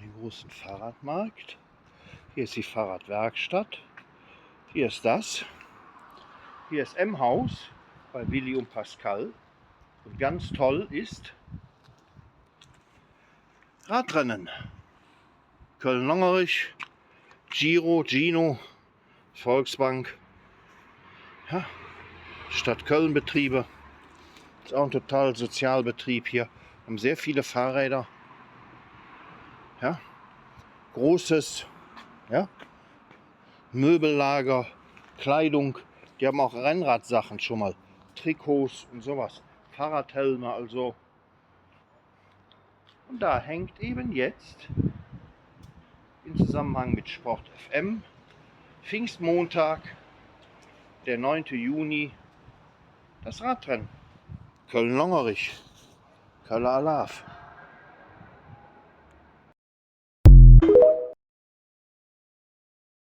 Den großen Fahrradmarkt. Hier ist die Fahrradwerkstatt. Hier ist das. Hier ist M-Haus bei Willi und Pascal. Und ganz toll ist Radrennen. Köln-Longerich, Gino, Volksbank, ja, Stadt Köln-Betriebe. Ist auch ein total Sozialbetrieb hier. Haben sehr viele Fahrräder. Ja, großes, ja, Möbellager, Kleidung. Die haben auch Rennradsachen schon mal. Trikots und sowas. Fahrradhelme also. Und da hängt eben jetzt im Zusammenhang mit Sport FM Pfingstmontag, der 9. Juni, das Radrennen. Köln-Longerich. Köller Alav.